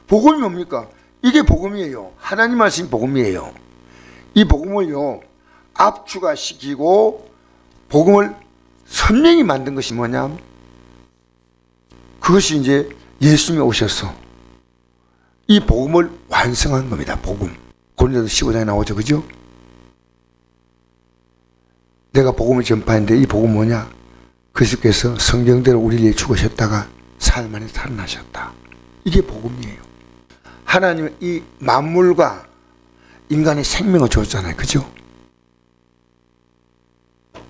복음이 뭡니까? 이게 복음이에요. 하나님 말씀이 복음이에요. 이 복음을요, 압축화시키고 복음을 선명히 만든 것이 뭐냐? 그것이 이제 예수님이 오셔서 이 복음을 완성한 겁니다. 복음. 고린도서 15장에 나오죠. 그죠? 내가 복음을 전파했는데 이 복음 뭐냐? 그리스도께서 성경대로 우리를 위해 죽으셨다가 사흘 만에 살아나셨다. 이게 복음이에요. 하나님은 이 만물과 인간의 생명을 주었잖아요. 그죠?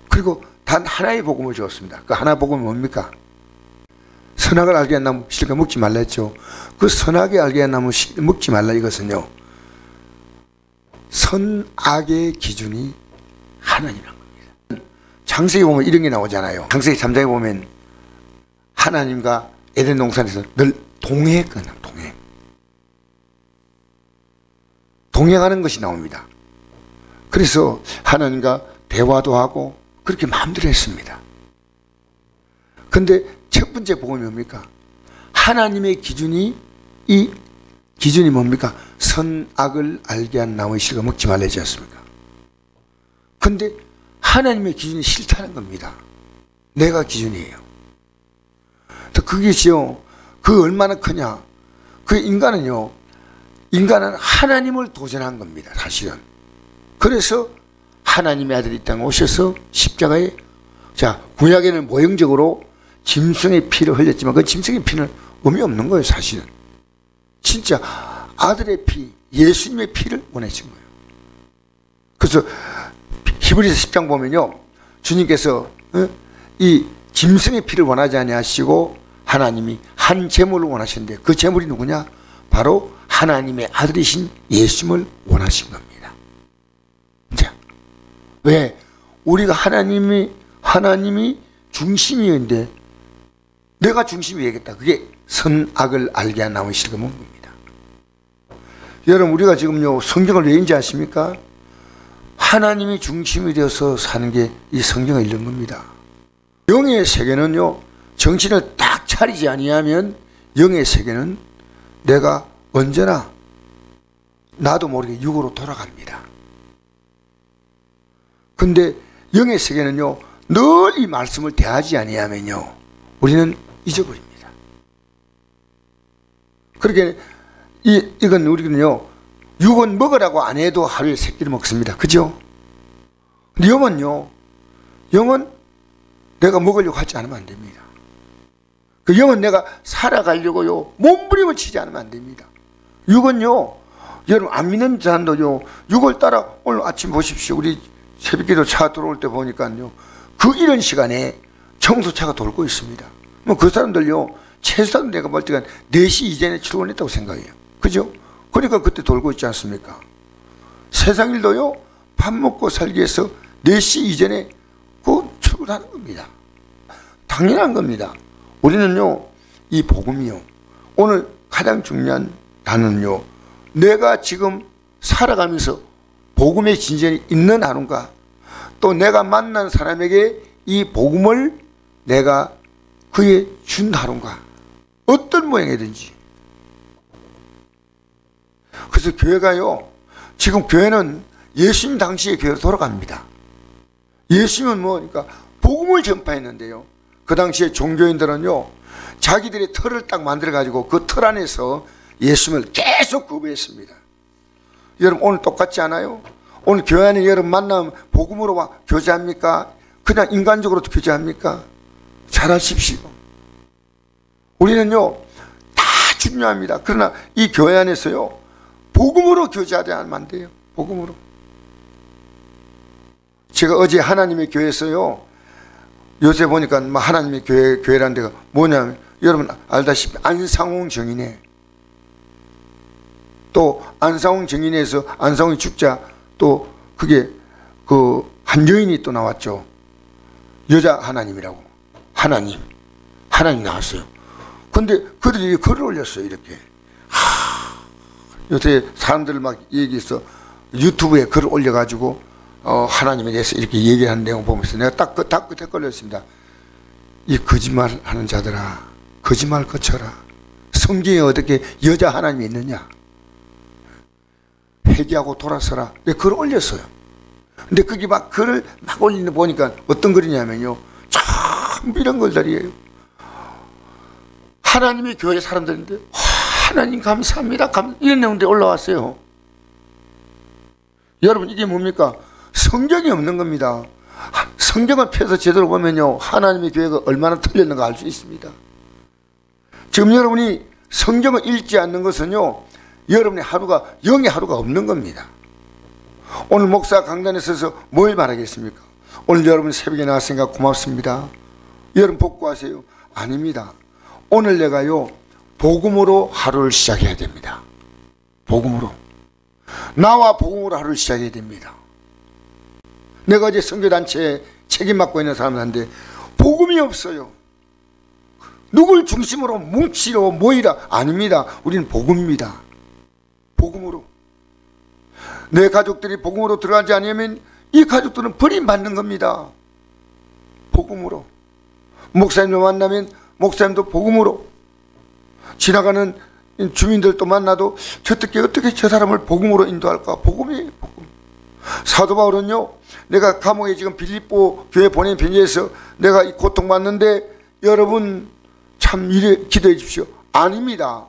그리고 단 하나의 복음을 주었습니다. 그 하나 복음이 뭡니까? 선악을 알게 한 나무 실과 먹지 말라 했죠. 그 선악을 알게 한 나무 먹지 말라 이것은요, 선악의 기준이 하나님이란 겁니다. 창세기 보면 이런 게 나오잖아요. 창세기 3장에 보면 하나님과 에덴 동산에서 늘 동행했거든요. 동행하는 것이 나옵니다. 그래서 하나님과 대화도 하고 그렇게 마음대로 했습니다. 근데 첫 번째 복음이 뭡니까? 하나님의 기준이, 이 기준이 뭡니까? 선악을 알게 한 나무의 실과 먹지 말라 하지 않습니까? 근데 하나님의 기준이 싫다는 겁니다. 내가 기준이에요. 그것이요, 그 얼마나 크냐? 그 인간은 하나님을 도전한 겁니다. 사실은. 그래서 하나님의 아들이 이 땅에 오셔서 십자가에, 자, 구약에는 모형적으로 짐승의 피를 흘렸지만 그 짐승의 피는 의미 없는 거예요. 사실은. 진짜 아들의 피, 예수님의 피를 원하신 거예요. 그래서 히브리서 10장 보면요, 주님께서 이 짐승의 피를 원하지 아니하시고 하나님이 한 제물을 원하셨는데, 그 제물이 누구냐? 바로 하나님의 아들이신 예수님을 원하신 겁니다. 자, 왜? 우리가 하나님이 중심이었는데 내가 중심이 되겠다. 그게 선악을 알게 한 나무의 실과 먹는 겁니다. 여러분, 우리가 지금요, 성경을 왜 읽는지 아십니까? 하나님이 중심이 되어서 사는 게 이 성경을 읽는 겁니다. 영의 세계는요, 정신을 딱 차리지 아니하면 영의 세계는 내가 언제나 나도 모르게 육으로 돌아갑니다. 근데 영의 세계는요, 늘 이 말씀을 대하지 아니하면요, 우리는 잊어버립니다. 그렇게 이건 우리는요, 육은 먹으라고 안 해도 하루에 3끼를 먹습니다. 그죠? 근데 영은 내가 먹으려고 하지 않으면 안 됩니다. 그 영은 내가 살아가려고요, 몸부림을 치지 않으면 안 됩니다. 육은요, 여러분 안 믿는 사람도요, 육을 따라 오늘 아침 보십시오. 우리 새벽기도 차 들어올 때 보니까요, 그 이런 시간에 청소차가 돌고 있습니다. 뭐 그 사람들요, 최소한 내가 볼 때가 4시 이전에 출근했다고 생각해요. 그죠? 그러니까 그때 돌고 있지 않습니까? 세상 일도요, 밥 먹고 살기 위해서 4시 이전에 출근하는 겁니다. 당연한 겁니다. 우리는요, 이 복음이요, 오늘 가장 중요한 단어는요, 내가 지금 살아가면서 복음의 진전이 있는 하루인가, 또 내가 만난 사람에게 이 복음을 내가 그에 준 하루인가, 어떤 모양이든지. 그래서 교회가요, 지금 교회는 예수님 당시의 교회로 돌아갑니다. 예수님은 뭐니까 복음을 전파했는데요, 그 당시에 종교인들은요, 자기들의 틀을 딱 만들어 가지고 그 틀 안에서 예수님을 계속 거부했습니다. 여러분, 오늘 똑같지 않아요? 오늘 교회 안에 여러분 만나면 복음으로 와 교제합니까? 그냥 인간적으로 교제합니까? 잘하십시오. 우리는요, 다 중요합니다. 그러나 이 교회 안에서요, 복음으로 교제하지 않으면 안 돼요. 복음으로. 제가 어제 하나님의 교회에서요, 요새 보니까 하나님의 교회라는 데가 뭐냐면, 여러분 알다시피 안상홍 정인회, 또 안상홍 정인회에서 안상홍이 죽자 또 그게 그 한 여인이 또 나왔죠. 여자 하나님이라고. 하나님 나왔어요. 근데 그들이 글을 올렸어요. 이렇게. 요새 사람들 막 얘기해서 유튜브에 글을 올려가지고 하나님에 대해서 이렇게 얘기하는 내용 보면서 내가 딱 그 댓글을 했습니다. 이 거짓말 하는 자들아, 거짓말 거쳐라. 성경에 어떻게 여자 하나님이 있느냐? 회개하고 돌아서라. 내가 글을 올렸어요. 근데 거기 막 글을 막 올리는 거 보니까 어떤 글이냐면요, 참 이런 글들이에요. 하나님이 교회 사람들인데 하나님 감사합니다 이런 내용들이 올라왔어요. 여러분, 이게 뭡니까? 성경이 없는 겁니다. 성경을 펴서 제대로 보면요, 하나님의 교회가 얼마나 틀렸는가 알 수 있습니다. 지금 여러분이 성경을 읽지 않는 것은요, 여러분의 하루가 영의 하루가 없는 겁니다. 오늘 목사 강단에 서서 뭘 말하겠습니까? 오늘 여러분 새벽에 나왔으니까 고맙습니다. 여러분 복구하세요. 아닙니다. 오늘 내가요, 복음으로 하루를 시작해야 됩니다. 복음으로. 나와 복음으로 하루를 시작해야 됩니다. 내가 이제 선교단체에 책임 맡고 있는 사람한테 복음이 없어요. 누굴 중심으로 뭉치러 모이라. 아닙니다. 우리는 복음입니다. 복음으로. 내 가족들이 복음으로 들어가지 않으면 이 가족들은 버림받는 겁니다. 복음으로. 목사님을 만나면 목사님도 복음으로. 지나가는 주민들도 만나도 어떻게 저 사람을 복음으로 인도할까? 복음이에요, 복음. 사도 바울은요, 내가 감옥에 지금 빌립보 교회 보낸 편지에서 내가 이 고통받는데 여러분 참 이래 기도해 주십시오. 아닙니다.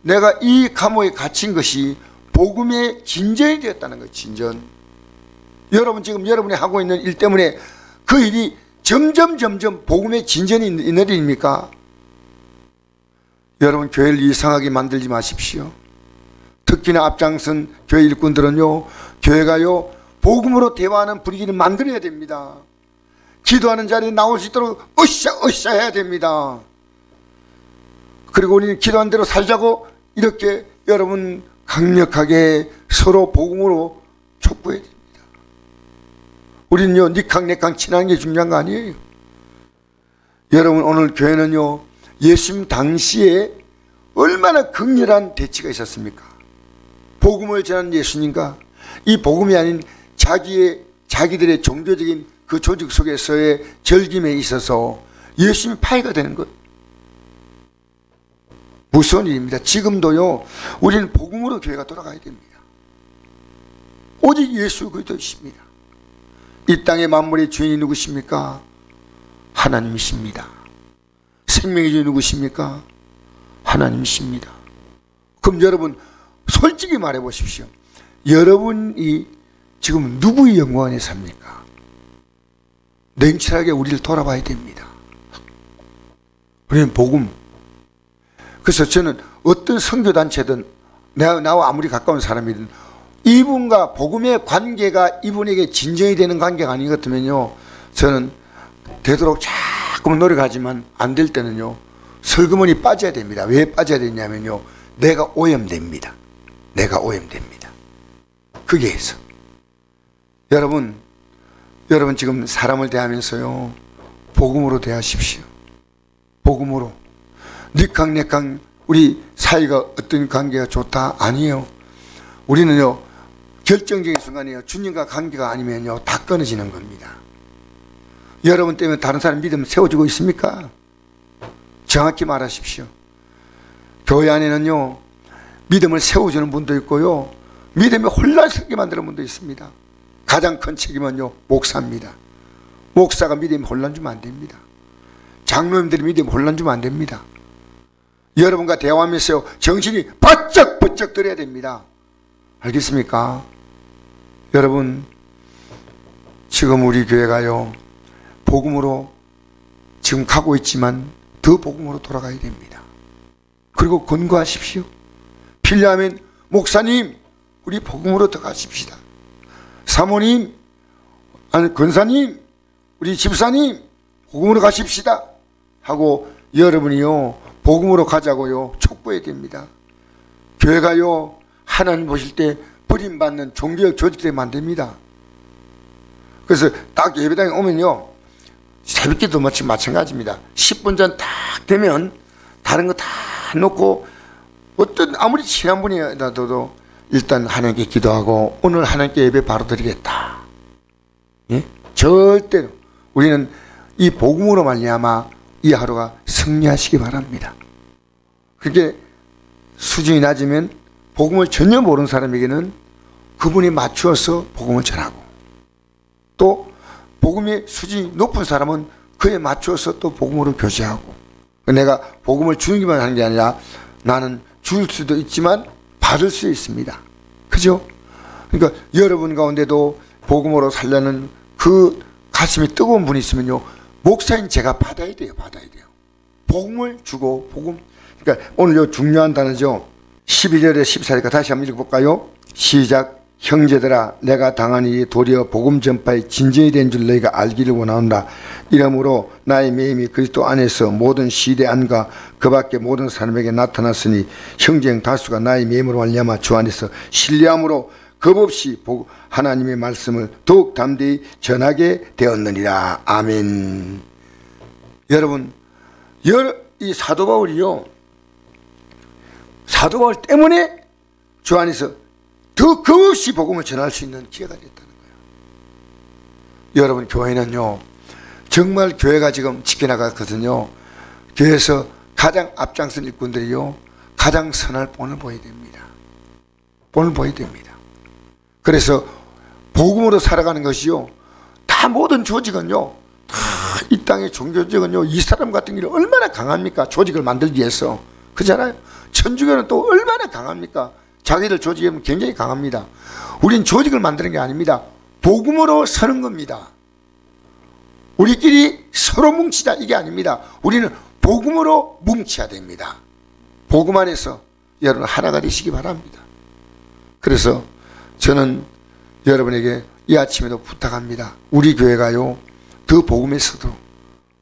내가 이 감옥에 갇힌 것이 복음의 진전이 되었다는 거예요. 진전. 여러분 지금 여러분이 하고 있는 일 때문에 그 일이 점점 복음의 진전이 있는 일입니까? 여러분 교회를 이상하게 만들지 마십시오. 특히나 앞장선 교회 일꾼들은요, 교회가요 복음으로 대화하는 분위기를 만들어야 됩니다. 기도하는 자리에 나올 수 있도록 으쌰 해야 됩니다. 그리고 우리는 기도한 대로 살자고 이렇게 여러분 강력하게 서로 복음으로 촉구해야 됩니다. 우리는요 니캉내캉 친하는 게 중요한 거 아니에요. 여러분 오늘 교회는요 예수님 당시에 얼마나 극렬한 대치가 있었습니까? 복음을 전하는 예수님과 이 복음이 아닌 자기들의 종교적인 그 조직 속에서의 절김에 있어서 예수님 파이가 되는 것, 무서운 일입니다. 지금도요 우리는 복음으로 교회가 돌아가야 됩니다. 오직 예수 그리스도이십니다. 이 땅의 만물의 주인이 누구십니까? 하나님이십니다. 생명의 주인 누구십니까? 하나님이십니다. 그럼 여러분 솔직히 말해 보십시오. 여러분이 지금 누구의 영광 안에 삽니까? 냉철하게 우리를 돌아봐야 됩니다. 우리는 복음. 그래서 저는 어떤 선교단체든 나와 아무리 가까운 사람이든 이분과 복음의 관계가 이분에게 진정이 되는 관계가 아닌 것 같으면요 저는 되도록 자꾸 노력하지만 안 될 때는요 설그머니 빠져야 됩니다. 왜 빠져야 되냐면요 내가 오염됩니다. 내가 오염됩니다. 그게 해서 여러분 지금 사람을 대하면서요 복음으로 대하십시오. 복음으로. 니캉내캉 우리 사이가 어떤 관계가 좋다? 아니에요. 우리는요 결정적인 순간이에요. 주님과 관계가 아니면요 다 끊어지는 겁니다. 여러분 때문에 다른 사람 믿음 세워지고 있습니까? 정확히 말하십시오. 교회 안에는요 믿음을 세워주는 분도 있고요 믿음에 혼란스럽게 만드는 분도 있습니다. 가장 큰 책임은요 목사입니다. 목사가 믿음에 혼란 주면 안 됩니다. 장로님들이 믿음에 혼란 주면 안 됩니다. 여러분과 대화하면서 정신이 바짝 들어야 됩니다. 알겠습니까? 여러분 지금 우리 교회가요 복음으로 지금 가고 있지만 더 복음으로 돌아가야 됩니다. 그리고 권고하십시오. 필요하면 목사님 우리 복음으로 더 가십시다. 사모님 아니 권사님 우리 집사님 복음으로 가십시다 하고 여러분이요 복음으로 가자고요 촉구해야 됩니다. 교회가요 하나님 보실 때 버림받는 종교적 조직되면 안 됩니다. 그래서 딱 예배당에 오면요 새벽기도 마찬가지입니다. 10분 전 딱 되면 다른 거 다 놓고 어떤 아무리 친한 분이라도 일단 하나님께 기도하고 오늘 하나님께 예배 바로 드리겠다. 예? 절대로 우리는 이 복음으로 말미암아 이 하루가 승리하시기 바랍니다. 그게 수준이 낮으면 복음을 전혀 모르는 사람에게는 그분이 맞추어서 복음을 전하고, 또 복음의 수준이 높은 사람은 그에 맞추어서 또 복음으로 교제하고, 내가 복음을 주기만 하는 게 아니라 나는 줄 수도 있지만 받을 수 있습니다. 그죠? 그러니까 여러분 가운데도 복음으로 살려는 그 가슴이 뜨거운 분이 있으면요, 목사인 제가 받아야 돼요. 받아야 돼요. 복음을 주고, 복음. 그러니까 오늘 요 중요한 단어죠. 12절에 14절까지 다시 한번 읽어볼까요? 시작. 형제들아, 내가 당하니 도리어 복음 전파의 진전이 된 줄 너희가 알기를 원하노라. 이러므로 나의 매임이 그리스도 안에서 모든 시대 안과 그 밖에 모든 사람에게 나타났으니 형제형 다수가 나의 매임으로 말미암아 주 안에서 신뢰함으로 겁없이 하나님의 말씀을 더욱 담대히 전하게 되었느니라. 아멘. 여러분, 이 사도 바울이요, 사도 바울 때문에 주 안에서 더 겁없이 복음을 전할 수 있는 기회가 됐다는 거예요. 여러분, 교회는요, 정말 교회가 지금 지켜나갔거든요. 교회에서 가장 앞장선 일꾼들이요, 가장 선할 본을 보여야 됩니다. 본을 보여야 됩니다. 그래서 복음으로 살아가는 것이요, 다 모든 조직은요, 다 이 땅의 종교적은요, 이 사람 같은 경우는 얼마나 강합니까? 조직을 만들기 위해서. 그렇잖아요. 천주교는 또 얼마나 강합니까? 자기들 조직이 굉장히 강합니다. 우린 조직을 만드는 게 아닙니다. 복음으로 서는 겁니다. 우리끼리 서로 뭉치자, 이게 아닙니다. 우리는 복음으로 뭉쳐야 됩니다. 복음 안에서 여러분 하나가 되시기 바랍니다. 그래서 저는 여러분에게 이 아침에도 부탁합니다. 우리 교회가요, 더 복음에 서도록.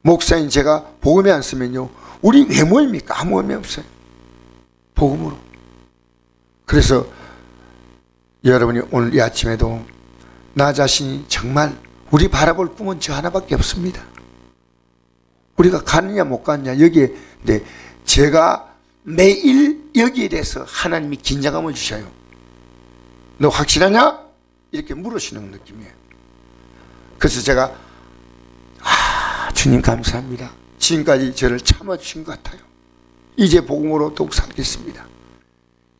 목사인 제가 복음에 안 쓰면요, 우리 왜 모입니까? 아무 의미 없어요. 복음으로. 그래서 여러분이 오늘 이 아침에도 나 자신이 정말 우리 바라볼 꿈은 저 하나밖에 없습니다. 우리가 가느냐 못 가느냐 여기에, 네, 제가 매일 여기에 대해서 하나님이 긴장감을 주셔요. 너 확실하냐? 이렇게 물으시는 느낌이에요. 그래서 제가 주님 감사합니다. 지금까지 저를 참아주신 것 같아요. 이제 복음으로 더욱 살겠습니다.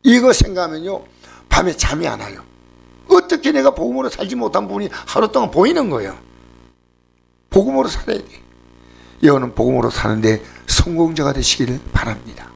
이거 생각하면요, 밤에 잠이 안 와요. 어떻게 내가 복음으로 살지 못한 부분이 하루 동안 보이는 거예요. 복음으로 살아야 돼. 여러분은 복음으로 사는데 성공자가 되시기를 바랍니다.